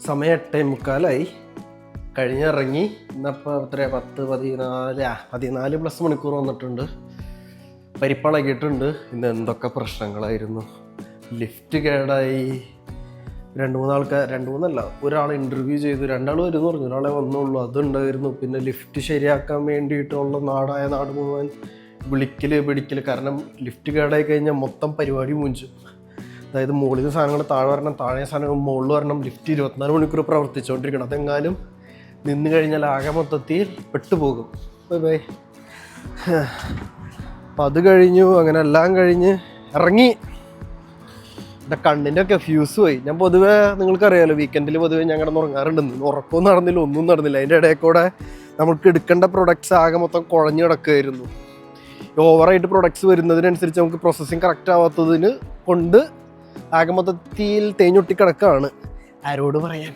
സമയം 8:45 കഴിഞ്ഞിറങ്ങി. ഇന്നപ്പോൾ എത്രയാ 14+ മണിക്കൂർ വന്നിട്ടുണ്ട്. പരിപ്പളകിയിട്ടുണ്ട്. ഇന്ന് എന്തൊക്കെ പ്രശ്നങ്ങളായിരുന്നു. ലിഫ്റ്റ് കേടായി. 2-3 ആൾക്കാർ, 2-3 ഒരാൾ ഇൻ്റർവ്യൂ ചെയ്തു. 2 ആൾ വരുമെന്ന് പറഞ്ഞു, ഒരാളെ വന്നുള്ളൂ. അതുണ്ടായിരുന്നു. പിന്നെ ലിഫ്റ്റ് ശരിയാക്കാൻ വേണ്ടിയിട്ടുള്ള നാട് മുഴുവൻ പിടിക്കൽ. കാരണം ലിഫ്റ്റ് കേടായി കഴിഞ്ഞാൽ മൊത്തം പരിപാടി മുഞ്ചും. അതായത് മുകളിൽ നിന്ന് സാധനങ്ങൾ താഴെ വരണം, താഴെ സാധനങ്ങൾ മുകളിൽ വരണം. ലിഫ്റ്റ് 24 മണിക്കൂർ പ്രവർത്തിച്ചുകൊണ്ടിരിക്കണം. അതെങ്ങാനും നിന്ന് കഴിഞ്ഞാൽ ആകെ മൊത്തത്തിൽ പെട്ടുപോകും. ബൈ. അപ്പം അത് കഴിഞ്ഞു. അങ്ങനെ എല്ലാം കഴിഞ്ഞ് ഇറങ്ങി. എൻ്റെ കണ്ണിൻ്റെ ഒക്കെ ഫ്യൂസ് പോയി. ഞാൻ പൊതുവേ നിങ്ങൾക്കറിയാമല്ലോ, വീക്കെൻഡിൽ പൊതുവേ ഞാൻ കിടന്ന് ഉറങ്ങാറുണ്ടെന്ന്. ഉറക്കവും നടന്നില്ല, ഒന്നും നടന്നില്ല. അതിൻ്റെ ഇടയിൽ കൂടെ നമുക്ക് എടുക്കേണ്ട പ്രൊഡക്ട്സ് ആകെ മൊത്തം കുഴഞ്ഞു കിടക്കുമായിരുന്നു. ഓവറായിട്ട് പ്രൊഡക്ട്സ് വരുന്നതിനനുസരിച്ച് നമുക്ക് പ്രോസസ്സിങ് കറക്റ്റ് ആവാത്തതിന് കൊണ്ട് ആകെ മൊത്തത്തിൽ തേഞ്ഞൊട്ടി കിടക്കുകയാണ്. ആരോട് പറയാൻ.